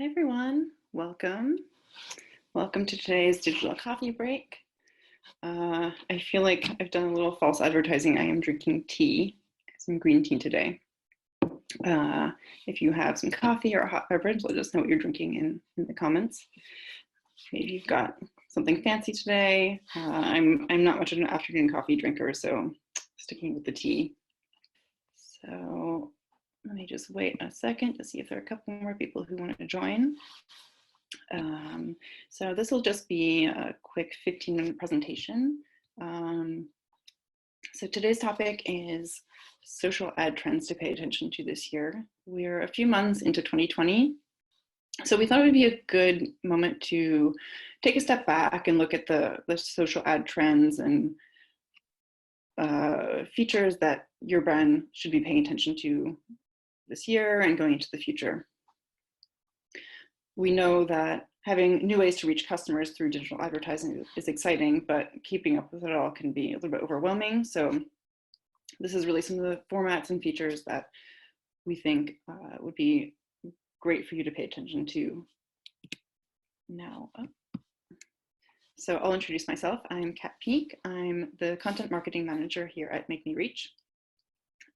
Hi everyone, welcome. Welcome to today's digital coffee break. I feel like I've done a little false advertising. I am drinking tea, some green tea today. Uh, if you have some coffee or a hot beverage, let us know what you're drinking in the comments. Maybe you've got something fancy today. I'm not much of an afternoon coffee drinker, so sticking with the tea. So let me just wait a second to see if there are a couple more people who want to join. So this will just be a quick 15-minute presentation. So today's topic is social ad trends to pay attention to this year. We're a few months into 2020, so we thought it would be a good moment to take a step back and look at the social ad trends and features that your brand should be paying attention to this year and going into the future. We know that having new ways to reach customers through digital advertising is exciting, but keeping up with it all can be a little bit overwhelming. So this is really some of the formats and features that we think would be great for you to pay attention to now. So I'll introduce myself. I'm Kat Peak. I'm the content marketing manager here at Make Me Reach.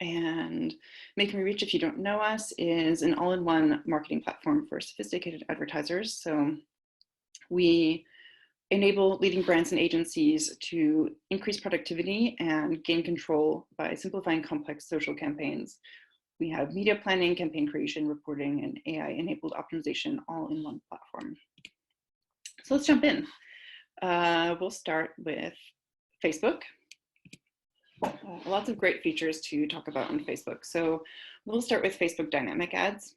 And Make Me Reach, if you don't know us, is an all-in-one marketing platform for sophisticated advertisers. So we enable leading brands and agencies to increase productivity and gain control by simplifying complex social campaigns. We have media planning, campaign creation, reporting, and AI-enabled optimization all in one platform. So let's jump in. We'll start with Facebook. Lots of great features to talk about on Facebook. So we'll start with Facebook Dynamic Ads.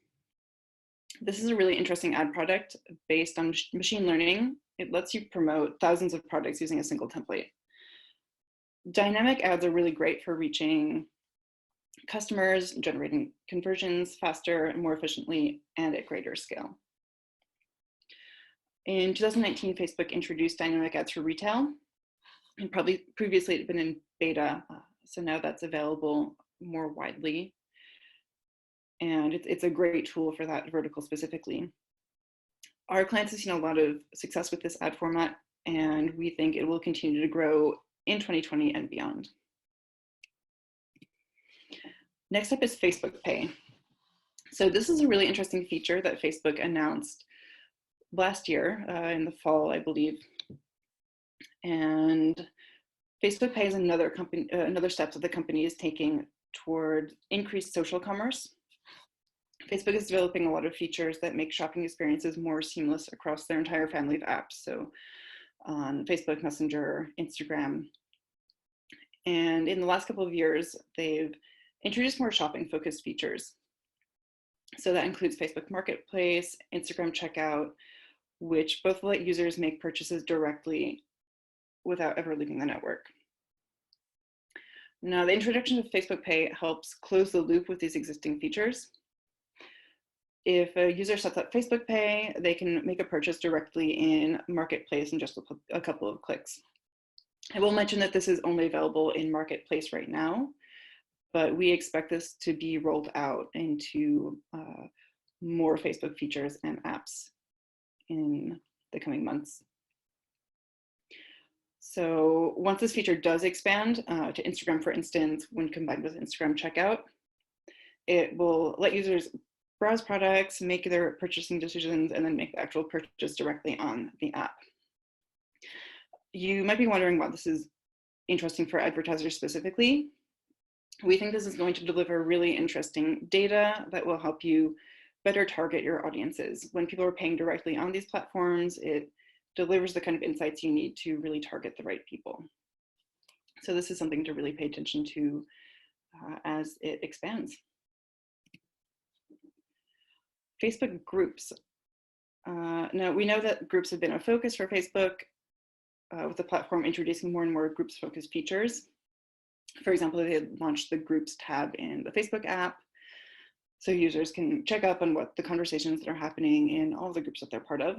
This is a really interesting ad product based on machine learning. It lets you promote thousands of products using a single template. Dynamic ads are really great for reaching customers, generating conversions faster and more efficiently and at greater scale. In 2019, Facebook introduced dynamic ads for retail, and probably previously it had been in beta, so now that's available more widely. And it's a great tool for that vertical specifically. Our clients have seen a lot of success with this ad format, and we think it will continue to grow in 2020 and beyond. Next up is Facebook Pay. So this is a really interesting feature that Facebook announced last year in the fall, I believe. And Facebook Pay is another step that the company is taking toward increased social commerce. Facebook is developing a lot of features that make shopping experiences more seamless across their entire family of apps. So on Facebook Messenger, Instagram. And in the last couple of years, they've introduced more shopping focused features. So that includes Facebook Marketplace, Instagram Checkout, which both let users make purchases directly without ever leaving the network. Now, the introduction of Facebook Pay helps close the loop with these existing features. If a user sets up Facebook Pay, they can make a purchase directly in Marketplace in just a couple of clicks. I will mention that this is only available in Marketplace right now, but we expect this to be rolled out into more Facebook features and apps in the coming months. So once this feature does expand to Instagram, for instance, when combined with Instagram Checkout, it will let users browse products, make their purchasing decisions, and then make the actual purchase directly on the app. You might be wondering why this is interesting for advertisers specifically. We think this is going to deliver really interesting data that will help you better target your audiences. When people are paying directly on these platforms, it delivers the kind of insights you need to really target the right people. So this is something to really pay attention to as it expands. Facebook groups. Now we know that groups have been a focus for Facebook with the platform introducing more and more groups focused features. For example, they had launched the groups tab in the Facebook app, so users can check up on what the conversations that are happening in all the groups that they're part of.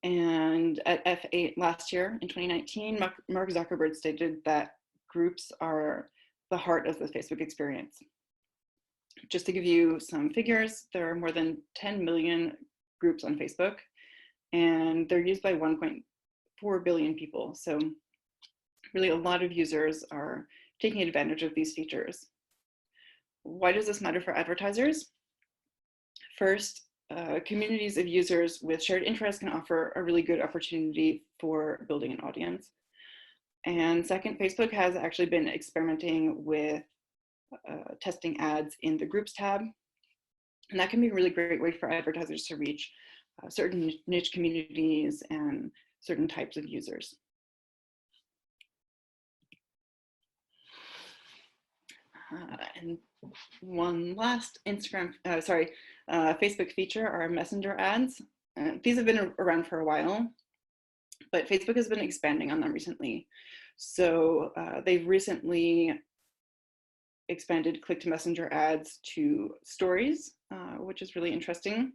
And at F8 last year in 2019, Mark Zuckerberg stated that groups are the heart of the Facebook experience. Just to give you some figures, there are more than 10 million groups on Facebook, and they're used by 1.4 billion people. So really a lot of users are taking advantage of these features. Why does this matter for advertisers? First, communities of users with shared interests can offer a really good opportunity for building an audience. And second, Facebook has actually been experimenting with testing ads in the groups tab. And that can be a really great way for advertisers to reach certain niche communities and certain types of users. And one last Facebook feature are messenger ads. These have been around for a while, but Facebook has been expanding on them recently. So they've recently expanded click to messenger ads to stories, which is really interesting.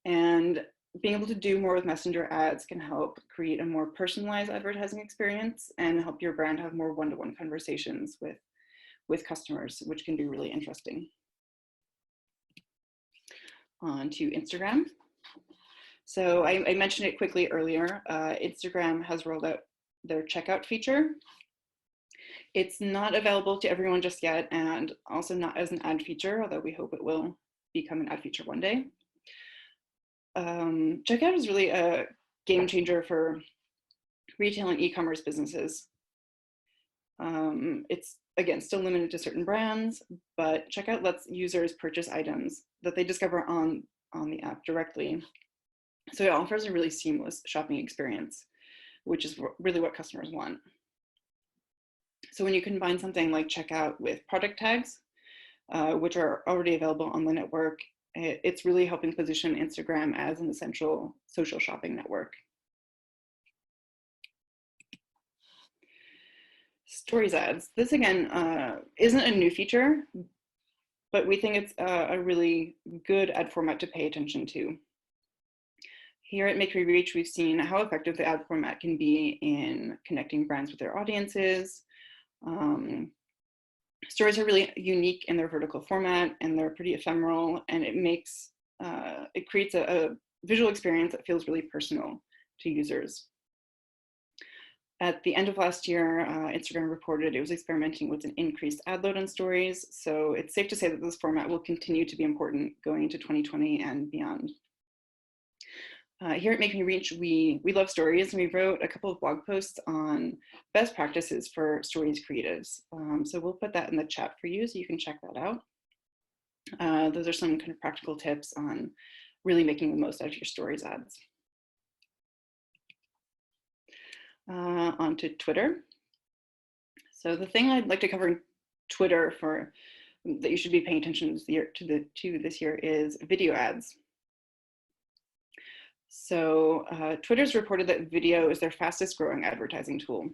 And being able to do more with messenger ads can help create a more personalized advertising experience and help your brand have more one-to-one conversations with customers, which can be really interesting. On to Instagram. So I mentioned it quickly earlier. Instagram has rolled out their checkout feature. It's not available to everyone just yet, and also not as an ad feature, although we hope it will become an ad feature one day. Checkout is really a game changer for retail and e-commerce businesses. It's, again, still limited to certain brands, but checkout lets users purchase items that they discover on the app directly. So it offers a really seamless shopping experience, which is really what customers want. So when you combine something like checkout with product tags, which are already available on the network, it's really helping position Instagram as an essential social shopping network. Stories ads. This again isn't a new feature, but we think it's a really good ad format to pay attention to. Here at Make Me Reach, we've seen how effective the ad format can be in connecting brands with their audiences. Stories are really unique in their vertical format, and they're pretty ephemeral, and it creates a visual experience that feels really personal to users. At the end of last year, Instagram reported it was experimenting with an increased ad load on stories, so it's safe to say that this format will continue to be important going into 2020 and beyond. Here at Make Me Reach, we love stories, and we wrote a couple of blog posts on best practices for stories creatives. So we'll put that in the chat for you so you can check that out. Those are some kind of practical tips on really making the most out of your stories ads. Onto Twitter. So the thing I'd like to cover in Twitter that you should be paying attention to this year is video ads. So Twitter's reported that video is their fastest growing advertising tool.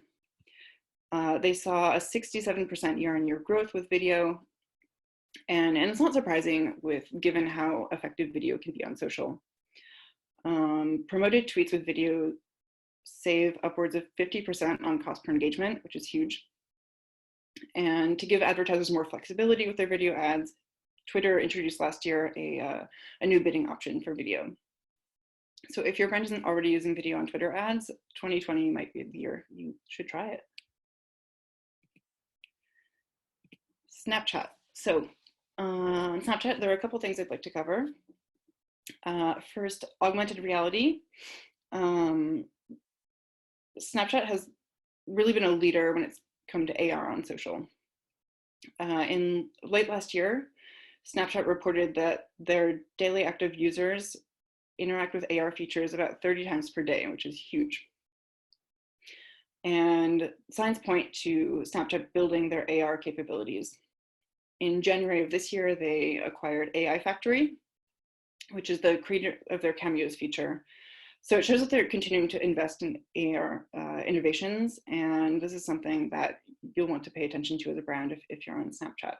They saw a 67% year-on-year growth with video, and it's not surprising given how effective video can be on social. Promoted tweets with video save upwards of 50% on cost per engagement, which is huge. And to give advertisers more flexibility with their video ads, Twitter introduced last year a new bidding option for video. So if your brand isn't already using video on Twitter ads, 2020 might be the year you should try it. Snapchat. So on Snapchat, there are a couple things I'd like to cover. First, augmented reality. Snapchat has really been a leader when it's come to AR on social. In late last year, Snapchat reported that their daily active users interact with AR features about 30 times per day, which is huge. And signs point to Snapchat building their AR capabilities. In January of this year, they acquired AI Factory, which is the creator of their Cameos feature. So it shows that they're continuing to invest in AR innovations, and this is something that you'll want to pay attention to as a brand if you're on Snapchat.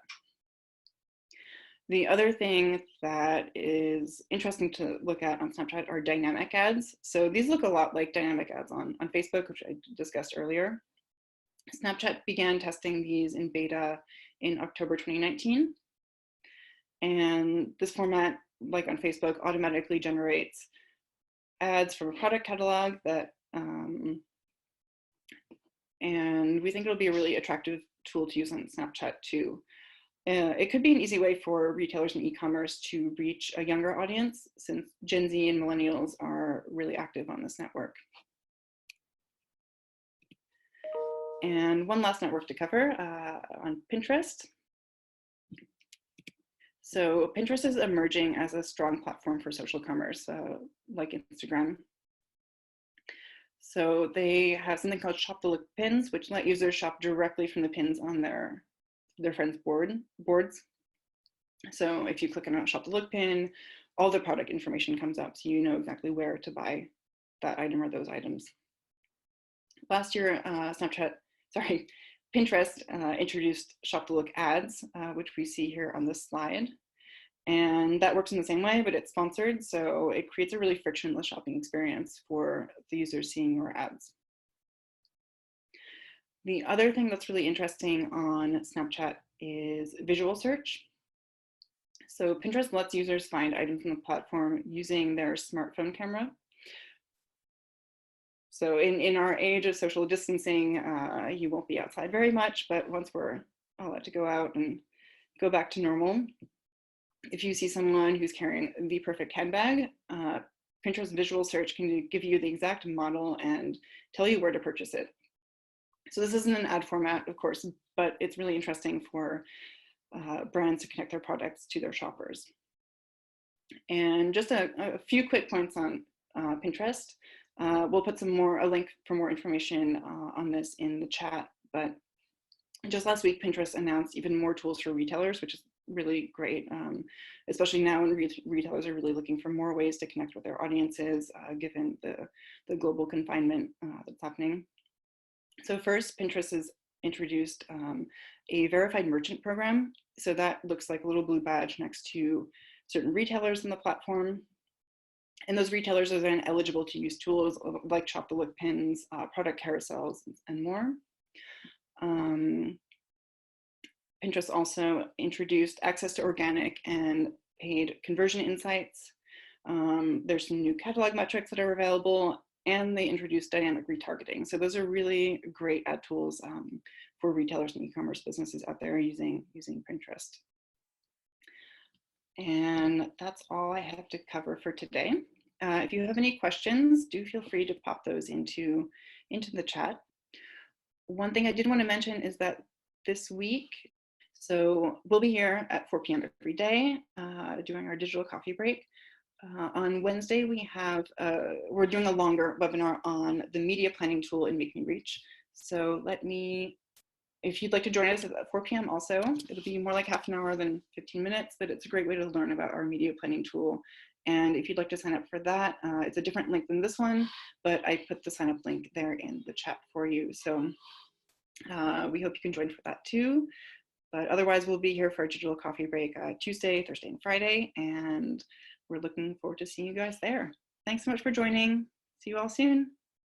The other thing that is interesting to look at on Snapchat are dynamic ads. So these look a lot like dynamic ads on Facebook, which I discussed earlier. Snapchat began testing these in beta in October 2019. And this format, like on Facebook, automatically generates ads from a product catalog that, and we think it'll be a really attractive tool to use on Snapchat too. It could be an easy way for retailers and e-commerce to reach a younger audience, since Gen Z and millennials are really active on this network. And one last network to cover on Pinterest. So Pinterest is emerging as a strong platform for social commerce, like Instagram. So they have something called Shop the Look pins, which let users shop directly from the pins on their friends' boards. So if you click on a Shop the Look pin, all the product information comes up, so you know exactly where to buy that item or those items. Last year, Pinterest introduced Shop the Look ads, which we see here on this slide. And that works in the same way, but it's sponsored, so it creates a really frictionless shopping experience for the users seeing your ads. The other thing that's really interesting on Snapchat is visual search. So Pinterest lets users find items on the platform using their smartphone camera. So in our age of social distancing, you won't be outside very much, but once we're allowed to go out and go back to normal, if you see someone who's carrying the perfect handbag, Pinterest visual search can give you the exact model and tell you where to purchase it. So this isn't an ad format, of course, but it's really interesting for brands to connect their products to their shoppers. And just a few quick points on Pinterest. We'll put a link for more information on this in the chat, but just last week, Pinterest announced even more tools for retailers, which is really great, especially now when retailers are really looking for more ways to connect with their audiences, given the global confinement that's happening. So first, Pinterest has introduced a verified merchant program. So that looks like a little blue badge next to certain retailers in the platform. And those retailers are then eligible to use tools like Shop the Look pins, product carousels, and more. Pinterest also introduced access to organic and paid conversion insights. There's some new catalog metrics that are available, and they introduced dynamic retargeting. So those are really great ad tools for retailers and e-commerce businesses out there using Pinterest. And that's all I have to cover for today. If you have any questions, do feel free to pop those into the chat. One thing I did want to mention is that this week, so we'll be here at 4 p.m. every day doing our digital coffee break. On Wednesday, we're doing a longer webinar on the media planning tool in MakeMeReach. So if you'd like to join us at 4 p.m. also, it'll be more like half an hour than 15 minutes, but it's a great way to learn about our media planning tool. And if you'd like to sign up for that, it's a different link than this one, but I put the sign up link there in the chat for you. So we hope you can join for that too. But otherwise, we'll be here for a digital coffee break Tuesday, Thursday, and Friday. And we're looking forward to seeing you guys there. Thanks so much for joining. See you all soon.